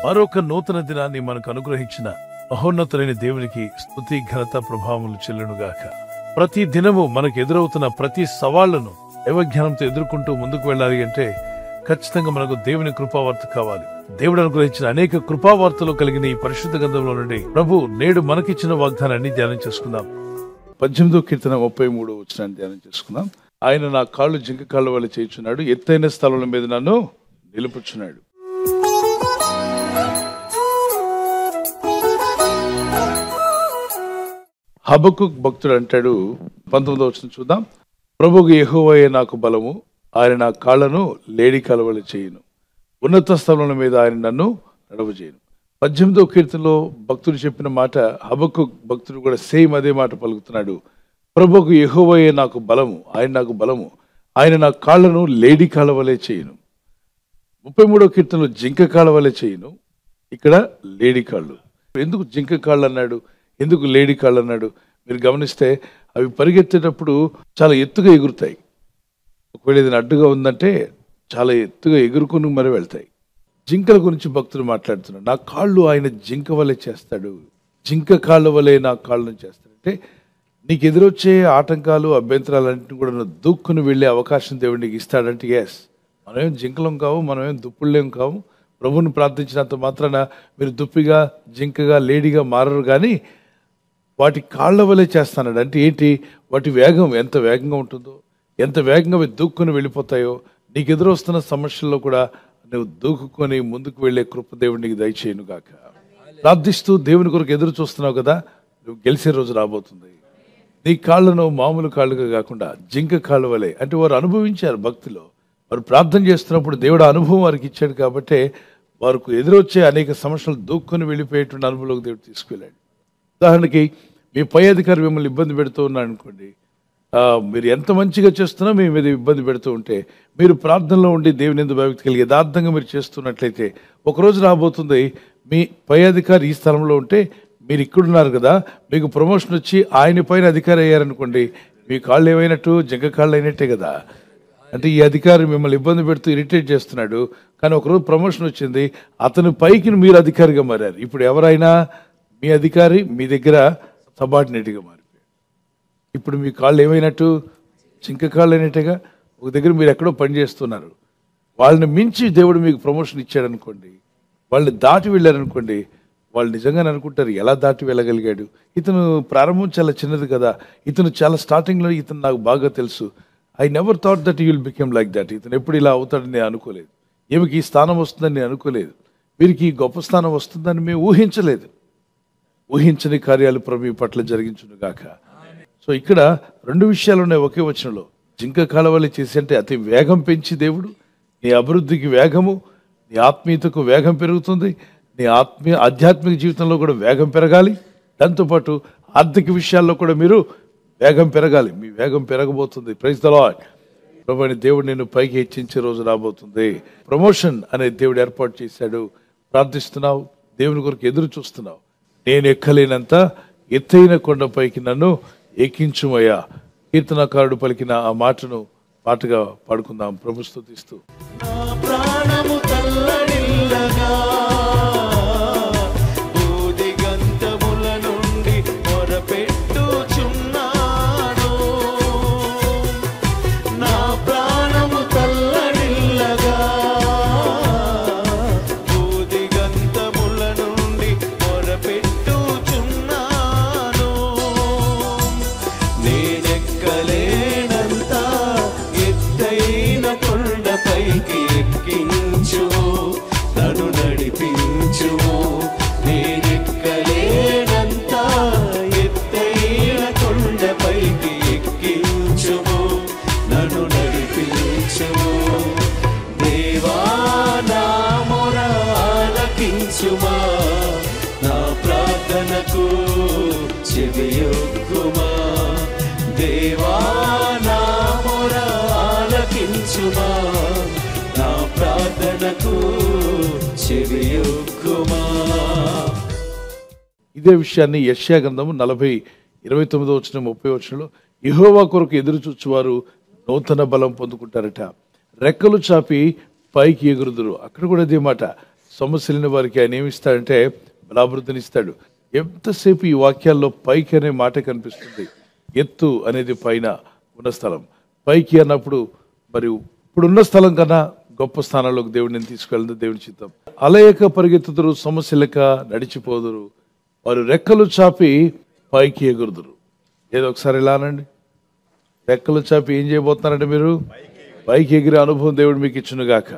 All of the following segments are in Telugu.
మరొక నూతన దినాన్ని మనకు అనుగ్రహించిన మహోన్నతులైన దేవునికి స్తుతి ఘనత ప్రభావములు చెల్లునుగాక. ప్రతి దినము మనకు ఎదురవుతున్న ప్రతి సవాళ్లను దైవజ్ఞానంతో ఎదుర్కొంటూ ముందుకు వెళ్ళాలి అంటే ఖచ్చితంగా మనకు దేవుని కృపావార్త కావాలి. దేవుడు అనుగ్రహించిన అనేక కృపావార్తలు కలిగిన ఈ పరిశుద్ధ గ్రంథంలో నుండి ప్రభు నేడు మనకిచ్చిన వాగ్దానాన్ని ధ్యానం చేసుకుందాం. 18వ కీర్తన 33వ వచనాన్ని ధ్యానం చేసుకుందాం. ఆయన నా కాళ్ళు జింక కాళ్ళ వల్ల చేయుచున్నాడు, ఎత్తైన స్థలముల మీద నన్ను నిలుపుచున్నాడు. హబక్కుక్ భక్తుడు అంటాడు, 19వ వచనం చూద్దాం. ప్రభువు యెహోవాయే నాకు బలము, ఆయన నా కాళ్లను లేడి కాలవల చేయును, ఉన్నత స్థలముల మీద ఆయన నన్ను నడవజేయును. 18వ కీర్తనలో భక్తుడు చెప్పిన మాట హబక్కుక్ భక్తుడు కూడా సేమ్ అదే మాట పలుకుతున్నాడు. ప్రభువు యెహోవాయే నాకు బలము, ఆయన నాకు బలము, ఆయన నా కాళ్లను లేడి కాలవలే చేయును. 33వ కీర్తనలో జింక కాలవలే చేయును, ఇక్కడ లేడి కాళ్ళు. ఎందుకు జింక కాళ్ళు అన్నాడు, ఎందుకు లేడి కాళ్ళు అన్నాడు? మీరు గమనిస్తే అవి పరిగెత్తేటప్పుడు చాలా ఎత్తుగా ఎగురుతాయి. ఒకవేళ ఏదైనా అడ్డుగా ఉందంటే చాలా ఎత్తుగా ఎగురుకుని మరి వెళ్తాయి. జింకల గురించి భక్తులు మాట్లాడుతున్నాడు. నా కాళ్ళు ఆయన జింక వలె చేస్తాడు, జింక కాళ్ళ వలె నా కాళ్ళను చేస్తాడంటే నీకు ఎదురొచ్చే ఆటంకాలు అభ్యంతరాలన్నింటినీ కూడా నువ్వు దూక్కుని వెళ్ళే అవకాశం దేవుడు నీకు ఇస్తాడంటే ఎస్. మనమేం జింకలం కావు, మనమేం దుప్పుళ్ళేం కావు. ప్రభువుని ప్రార్థించినంత మాత్రాన మీరు దుప్పిగా జింకగా లేడీగా మారరు, కానీ వాటి కాళ్ల వలె చేస్తాడు. అంటే ఏంటి? వాటి వేగం ఎంత వేగంగా ఉంటుందో, ఎంత వేగంగా అవి దూక్కుని వెళ్ళిపోతాయో, నీకు ఎదురొస్తున్న సమస్యల్లో కూడా నువ్వు దూకుకొని ముందుకు వెళ్లే కృప దేవుడు నీకు దయచేయను గాక. ప్రార్థిస్తూ దేవుని కొరకు ఎదురు చూస్తున్నావు కదా, నువ్వు గెలిచే రోజు రాబోతుంది. నీ కాళ్ళను మామూలు కాళ్ళుగా కాకుండా జింక కాళ్ళ వలె, అంటే వారు అనుభవించారు భక్తిలో. వారు ప్రార్థన చేస్తున్నప్పుడు దేవుడు అనుభవం వారికి ఇచ్చాడు కాబట్టి వారికి ఎదురొచ్చే అనేక సమస్యలు దూక్కుని వెళ్ళిపోయేటువంటి అనుభవంలోకి దేవుడు తీసుకువెళ్ళాడు. ఉదాహరణకి మీ పై అధికారి మిమ్మల్ని ఇబ్బంది పెడుతూ ఉన్నాడు అనుకోండి, మీరు ఎంత మంచిగా చేస్తున్నా మీ మీద ఇబ్బంది పెడుతూ ఉంటే మీరు ప్రార్థనలో ఉండి దేవుని యందు భయభక్తి కలిగి యథార్థంగా మీరు చేస్తున్నట్లయితే ఒకరోజు రాబోతుంది మీ పై అధికారి ఈ స్థలంలో ఉంటే మీరు ఇక్కడున్నారు కదా, మీకు ప్రమోషన్ వచ్చి ఆయన పైన అధికారి అయ్యారనుకోండి, మీ కాళ్ళు ఏమైనట్టు జింక కాళ్ళు అయినట్టే కదా. అంటే ఈ అధికారి మిమ్మల్ని ఇబ్బంది పెడుతూ ఇరిటేట్ చేస్తున్నాడు, కానీ ఒకరోజు ప్రమోషన్ వచ్చింది, అతని పైకి మీరు అధికారిగా మారారు. ఇప్పుడు ఎవరైనా మీ అధికారి మీ దగ్గర సబార్డినేట్గా మారిపోయాడు. ఇప్పుడు మీ కాళ్ళు ఏమైనట్టు? జింక కాళ్ళు అయినట్టుగా. ఒక దగ్గర మీరు ఎక్కడో పని చేస్తున్నారు, వాళ్ళని మించి దేవుడు మీకు ప్రమోషన్ ఇచ్చాడు అనుకోండి, వాళ్ళని దాటి వెళ్ళారనుకోండి, వాళ్ళు నిజంగానే అనుకుంటారు ఎలా దాటి వెళ్ళగలిగాడు, ఇతను ప్రారంభం చాలా చిన్నది కదా, ఇతను చాలా స్టార్టింగ్లో ఇతను నాకు బాగా తెలుసు, I never thought that you will become like that, ఇతను ఎప్పుడు ఇలా అవుతాడని నేను అనుకోలేదు, ఈమెకి ఈ స్థానం వస్తుందని నేను అనుకోలేదు, వీరికి ఈ గొప్ప స్థానం వస్తుందని మేము ఊహించలేదు. ఊహించని కార్యాలు ప్రభు పట్ల జరిగించును గాక. సో ఇక్కడ రెండు విషయాలు ఉన్నాయి ఒకే వచనంలో. జింక కాలవలి చేసి అంటే అతి వేగం పెంచి దేవుడు నీ అభివృద్ధికి వేగము, నీ ఆత్మీయతకు వేగం పెరుగుతుంది, నీ ఆధ్యాత్మిక జీవితంలో కూడా వేగం పెరగాలి. దాంతోపాటు ఆర్థిక విషయాల్లో కూడా మీరు వేగం పెరగాలి. మీ వేగం పెరగబోతుంది. Praise the lord. ప్రభువైన దేవుడు నిన్ను పైకి హెచ్చించే రోజు రాబోతుంది. ప్రమోషన్ అనేది దేవుడు ఏర్పాటు చేశాడు. ప్రార్థిస్తున్నావు, దేవుని కొరకు ఎదురు చూస్తున్నావు. నేను ఎక్కలేనంత ఎత్తైన కొండపైకి నన్ను ఎక్కించుమయ్యా. కీర్తనకారుడు పలికిన ఆ మాటను పాటగా పాడుకుందాం ప్రభు స్తుతిస్తూ. నా ప్రార్థనకు చెవియొగ్గుమా, దేవా నా మొర ఆలకించుమా, నా ప్రార్థనకు చెవియొగ్గుమా. ఇదే విషయాన్ని యెషయా గ్రంథము 40:29 వచనం 30 వచనంలో యెహోవా కొరకు ఎదురు చూచువారు నూతన బలం పొందుకుంటారట, రెక్కలు చాపి పైకి ఎగురుదురు. అక్కడ కూడా ఇదే మాట. సమస్యలని వారికి ఆయన ఏమిస్తాడంటే బలాభివృద్ధిని ఇస్తాడు. ఎంతసేపు ఈ వాక్యాల్లో పైకి అనే మాట కనిపిస్తుంది. ఎత్తు అనేది పైన ఉన్న స్థలం. పైకి అన్నప్పుడు మరి ఇప్పుడున్న స్థలం కన్నా గొప్ప స్థానంలోకి దేవుడిని తీసుకెళ్ళింది దేవుని చిత్తం. అలయక పరిగెత్తుదురు, సమస్యలక నడిచిపోదురు, వారు రెక్కలు చాపి పైకి ఎగురుదురు. ఏదో ఒకసారి ఇలా అనండి, రెక్కలు చాపి ఏం చేయబోతున్నారంటే మీరు పైకి ఎగిరే అనుభవం దేవుడు మీకు ఇచ్చును గాక.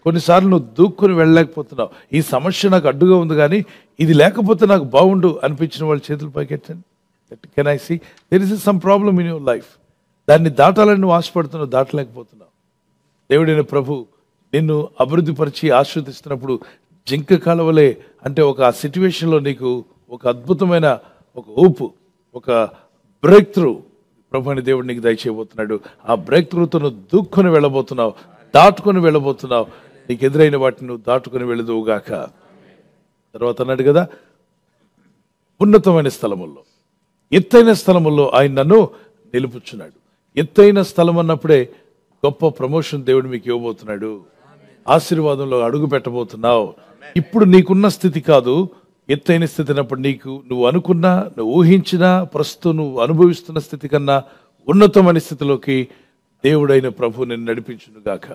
కొన్నిసార్లు నువ్వు దూక్కుని వెళ్ళలేకపోతున్నావు, ఈ సమస్య నాకు అడ్డుగా ఉంది కానీ ఇది లేకపోతే నాకు బాగుండు అనిపించిన వాళ్ళ చేతులు పైకెట్టండి. Can I see there is some problem in your life. దాన్ని దాటాలని నువ్వు ఆశపడుతున్నావు, దాటలేకపోతున్నావు. దేవుడైన ప్రభు నిన్ను అభివృద్ధి పరిచి ఆశీర్వదిస్తున్నప్పుడు జింక కాలవలే అంటే ఒక ఆ సిచ్యువేషన్లో నీకు ఒక అద్భుతమైన ఒక ఊపు, ఒక బ్రేక్ త్రూ ప్రభు అని దేవుడు నీకు దయచేయబోతున్నాడు. ఆ బ్రేక్ త్రూతో నువ్వు దూక్కుని వెళ్ళబోతున్నావు, దాటుకొని వెళ్ళబోతున్నావు. నీకు ఎదురైన వాటిని నువ్వు దాటుకొని వెళ్ళదువుగాక. తర్వాత అన్నాడు కదా, ఉన్నతమైన స్థలముల్లో, ఎత్తైన స్థలముల్లో ఆయన నన్ను నిలుపుచున్నాడు. ఎత్తైన స్థలం అన్నప్పుడే గొప్ప ప్రమోషన్ దేవుడు మీకు ఇవ్వబోతున్నాడు. ఆశీర్వాదంలో అడుగు పెట్టబోతున్నావు. ఇప్పుడు నీకున్న స్థితి కాదు, ఎత్తైన స్థితి అన్నప్పుడు నీకు నువ్వు అనుకున్నా, నువ్వు ఊహించినా, ప్రస్తుతం నువ్వు అనుభవిస్తున్న స్థితి కన్నా ఉన్నతమైన స్థితిలోకి దేవుడైన ప్రభు నిన్ను నడిపించును గాక.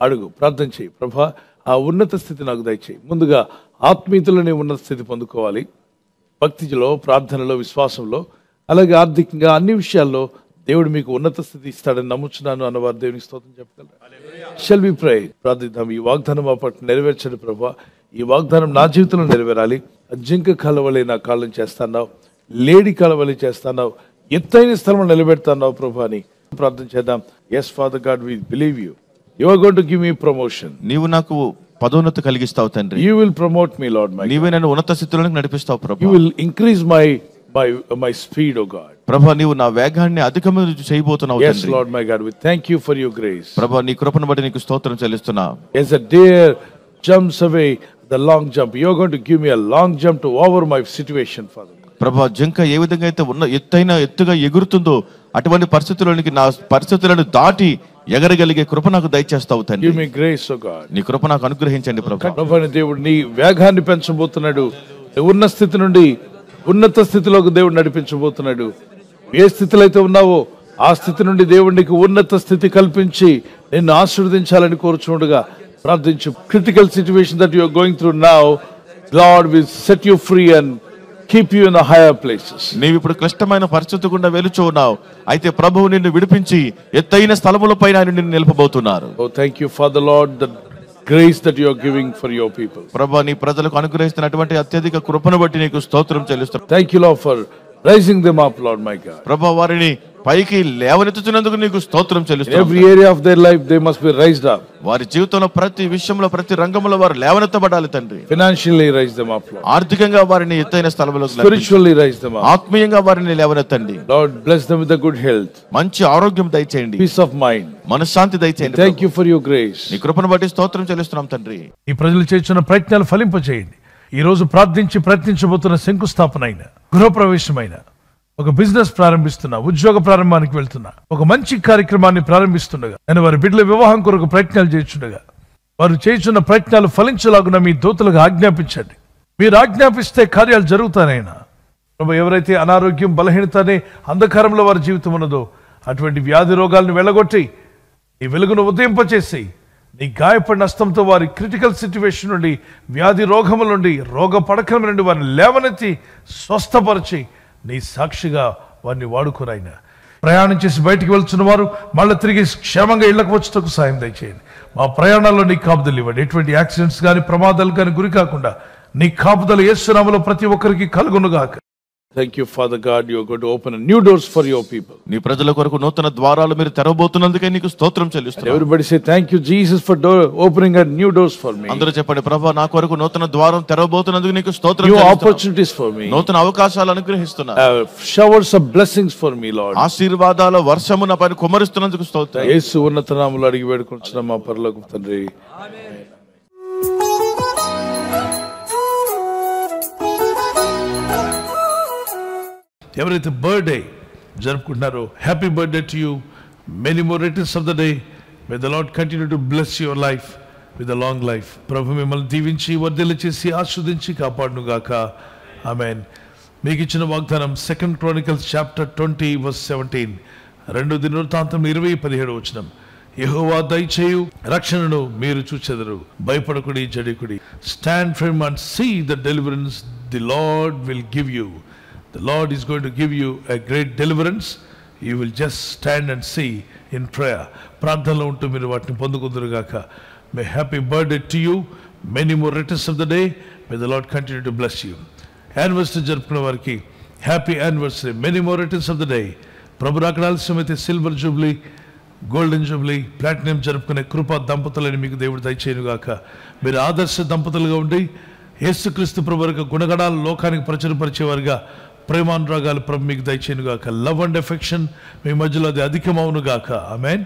అడుగు, ప్రార్థన చేయి, ప్రభా ఆ ఉన్నత స్థితి నాకు దయచేయి. ముందుగా ఆత్మీయతలోనే ఉన్నత స్థితి పొందుకోవాలి. భక్తిలో, ప్రార్థనలో, విశ్వాసంలో, అలాగే ఆర్థికంగా అన్ని విషయాల్లో దేవుడు మీకు ఉన్నత స్థితి ఇస్తాడని నమ్ముచున్నాను అన్నవారు దేవునికి స్తోత్రం చెప్పగలరు. షల్ వి ప్రే. ప్రార్థిద్దాం. ఈ వాగ్దానం మా పట్ల నెరవేర్చండి ప్రభా. ఈ వాగ్దానం నా జీవితంలో నెరవేరాలి. జింక కాలవలే నా కాళ్ళని చేస్తున్నావు, లేడి కాలవలే చేస్తున్నావు, ఎత్తైన స్థలంలో నిలబెడుతున్నావు ప్రభా అని ప్రార్థన చేద్దాం. Yes father God, we believe you. You are going to give me promotion. నీవు నాకు పదోన్నతి కలిగిస్తావు తండ్రి. You will promote me Lord. నీవే నన్ను ఉన్నత స్థితిలోకి నడిపిస్తావు ప్రభా. You will increase my speed, oh God. ప్రభా నీవు నా వేగాన్ని అధికము చేయబోతున్నావు Yes, తండ్రి. Lord my God, we thank you for your grace. ప్రభా నీ కృపను బట్టి నీకు స్తోత్రం చెల్లిస్తున్నా. As a deer jumps away the long jump, you are going to give me a long jump to over my situation, Father. ప్రభా జింక ఏ విధంగా అయితే ఉన్న ఎత్తుగా ఎగురుతుందో అటువంటి పరిస్థితుల్లోనికి నా పరిస్థితులను దాటి ఎగరగలిగే కృప నాకు దయచేస్తావు తండ్రి. Give me grace, oh God. నీ కృప నాకు అనుగ్రహించండి ప్రభా. ప్రభువైన దేవుడు నీ వేగాన్ని పెంచబోతున్నాడు. ఉన్న స్థితి నుండి ఉన్నత స్థితిలోకి దేవుడు నడిపించబోతున్నాడు. ఏ స్థితిలో అయితే ఉన్నావో ఆ స్థితి నుండి దేవుడు నీకు ఉన్నత స్థితి కల్పించి నిన్ను ఆశీర్వదించాలని కోరుచుండగా ప్రార్థించు. Critical situation that you are going through now, Lord will set you free and keep you in higher places. నీవు ఇప్పుడు క్లిష్టమైన పరిస్థితి గుండా వెలుచు ఉన్నావు, అయితే ప్రభువు నిన్ను విడిపించి ఎత్తైన స్థలములపై నిన్ను నిలపబోతున్నారు. Oh, thank you for the Lord, the grace that you are giving for your people. ప్రభా నీ ప్రజలకు అనుగ్రహిస్తున్నటువంటి అత్యధిక కృపను బట్టి నీకు స్తోత్రం చెల్లిస్తున్నాను. Thank you, Lord, for raising them up, Lord my God. ప్రభా వారిని పైకి లేవనెత్తుతున్నందుకు నీకు స్తోత్రం In చెల్లిస్తున్నాను. every area of their life they must be raised up. వారి జీవితంలో ప్రతి విషయంలో ప్రతి రంగంలో వారు లేవనెత్తబడాలి తండ్రి. Financially raise them up, Lord. ఆర్థికంగా వారిని ఎత్తైన స్థలంలోకి Spiritually raise them up. ఆత్మీయంగా వారిని లేవనెత్తండి. Lord, bless them with a good health, మంచి ఆరోగ్యం దయచేయండి, peace of mind. మనశ్శాంతి దయచేయండి. Thank you for your grace. నీ కృపను బట్టి స్తోత్రం చెల్లిస్తున్నాం తండ్రి. ఈ ప్రజలు చేస్తున్న ప్రయత్నాలు ఫలింపచేయండి. ఈ రోజు ప్రార్థించి ప్రయత్నించబోతున్న శంకుస్థాపన అయిన, గృహప్రవేశమైన, ఒక బిజినెస్ ప్రారంభిస్తున్నా, ఉద్యోగ ప్రారంభానికి వెళ్తున్నా, ఒక మంచి కార్యక్రమాన్ని ప్రారంభిస్తుండగా, నేను వారి బిడ్డల వివాహం కొరకు ప్రయత్నాలు చేస్తుండగా, వారు చేస్తున్న ప్రయత్నాలు ఫలించలాగున మీ దూతలకు ఆజ్ఞాపించండి. మీరు ఆజ్ఞాపిస్తే కార్యాలు జరుగుతానైనా ప్రభు. ఎవరైతే అనారోగ్యం, బలహీనత అనే అంధకారంలో వారి జీవితం ఉన్నదో అటువంటి వ్యాధి రోగాలను వెళ్ళగొట్టి ఈ వెలుగును ఉదయింపచేసి నీ గాయపడిన హస్తంతో వారి క్రిటికల్ సిచ్యువేషన్ నుండి, వ్యాధి రోగముల నుండి, రోగ పడకల నుండి వారిని లేవనెత్తి స్వస్థపరిచి నీ సాక్షిగా వారిని వాడుకోనైనా. ప్రయాణం చేసి బయటికి వెళ్తున్న వారు మళ్ళీ తిరిగి క్షేమంగా ఇళ్లకు వచ్చేటకు సాయం దయచేయండి. మా ప్రయాణాల్లో నీ కాపుదలు ఇవ్వండి. ఎటువంటి యాక్సిడెంట్స్ కానీ ప్రమాదాలు కానీ గురి కాకుండా నీ కాపుదలు యేసు నామములో ప్రతి ఒక్కరికి కలుగునుగాక. Thank you, Father God. You are going to open a new doors for your people. నీ ప్రజల కొరకు నూతన ద్వారాలు మీరు తెరవబోతున్నందుకే నీకు స్తోత్రం చెల్లిస్తున్నాను. Everybody say thank you Jesus for opening a new doors for me. అందరూ చెప్పండి, ప్రభువా నా కొరకు నూతన ద్వారం తెరవబోతున్నందుకు నీకు స్తోత్రం New చెల్లిస్తున్నాను. opportunities for me. నూతన అవకాశాలు అనుగ్రహిస్తున్నా. Showers of blessings for me, Lord. ఆశీర్వాదాల వర్షము నా పైన కుమ్మరిస్తున్నందుకు స్తోత్రం. యేసు ఉన్నత నామములో అడిగి వేడుకుంటున్నాం మా పరలోకపు తండ్రి. ఎవరైతే బర్త్డే జరుపుకుంటున్నారో happy birthday to you. Many more returns of the day. May the Lord continue to bless your life. With a long life. ప్రభు మిమ్మల్ని దీవించి వర్ధిల్ల చేసి ఆస్వాదించి కాపాడును గాక. ఆమేన్. మీకు ఇచ్చిన వాగ్దానం 2 Chronicles chapter 20 verse 17. 2 దినవృత్తాంతం 20:17. యెహోవా దయచేయు రక్షణను మీరు చూచెదరు, భయపడకుడి జడికుడి. Stand firm and see the deliverance the Lord will give you. The Lord is going to give you a great deliverance. You will just stand and see in prayer. ప్రార్థనలో ఉంటూ మీరు వాటిని పొందుకుందరుగాక. May happy birthday to you. Many more returns of the day. May the Lord continue to bless you. Anniversary జరుపుకున్న వారికి happy anniversary. Many more returns of the day. ప్రభు రాకడ ఆలస్యమైతే silver jubilee, golden jubilee, platinum జరుపుకునే కృపా దంపతులని మీకు దేవుడు దయచేయునుగాక. మీరు ఆదర్శ దంపతులుగా ఉండి యేసుక్రీస్తు ప్రభు యొక్క గుణగణాలు లోకానికి ప్రచురపరిచేవారుగా ప్రేమానురాగాలు ప్రభు మీకు దయచేయునుగాక. లవ్ అండ్ ఎఫెక్షన్ మీ మధ్యలో అది అధికమవునుగాక. ఆమేన్.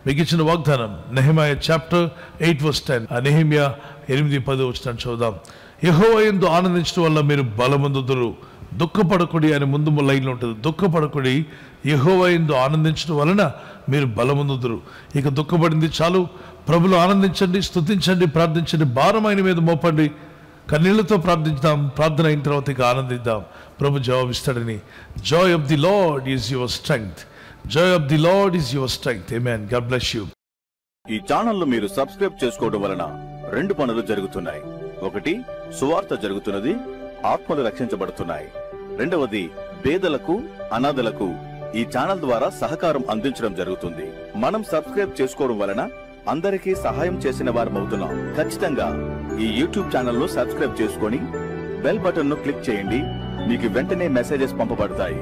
మీకు ఇచ్చిన వాగ్దానం నెహెమయా చాప్టర్ 8 verse 10. ఆ నెహెమ్యా 8:10 చదువుదాం. యెహోవా యందు ఆనందించడం వల్ల మీరు బలమందుదురు, దుఃఖపడకుడి అని ముందు లైన్లో ఉంటుంది. దుఃఖపడకుడి, యెహోవా యందు ఆనందించడం వలన మీరు బలమందుదురు. ఇక దుఃఖపడింది చాలు. ప్రభులో ఆనందించండి, స్తుతించండి, ప్రార్థించండి, భారం ఆయన మీద మోపండి. కన్నీళ్లతో ప్రార్థించుదాం. ప్రార్థన అయిన తర్వాత ఇక ఆనందిద్దాం. ప్రభు జవాబిస్తాడని. Joy of the Lord is your strength. Joy of the Lord is your strength. Amen. God bless you. ఈ ఛానల్ మీరు సబ్స్క్రైబ్ చేసుకోవడం వలన 2 పనులు జరుగుతున్నాయి. ఒకటి, సువార్త జరుగుతున్నది, ఆత్మలు రక్షించబడుతున్నాయి. రెండవది, పేదలకు, అనాథలకు ఈ ఛానల్ ద్వారా సహకారం అందించడం జరుగుతుంది. మనం సబ్స్క్రైబ్ చేసుకోవడం వలన అందరికీ సహాయం చేసిన వారమవుతున్నాం. ఖచ్చితంగా ఈ యూట్యూబ్ ఛానల్ ను సబ్స్క్రైబ్ చేసుకొని బెల్ బటన్ ను క్లిక్ చేయండి. మీకు వెంటనే మెసేజెస్ పంపబడతాయి.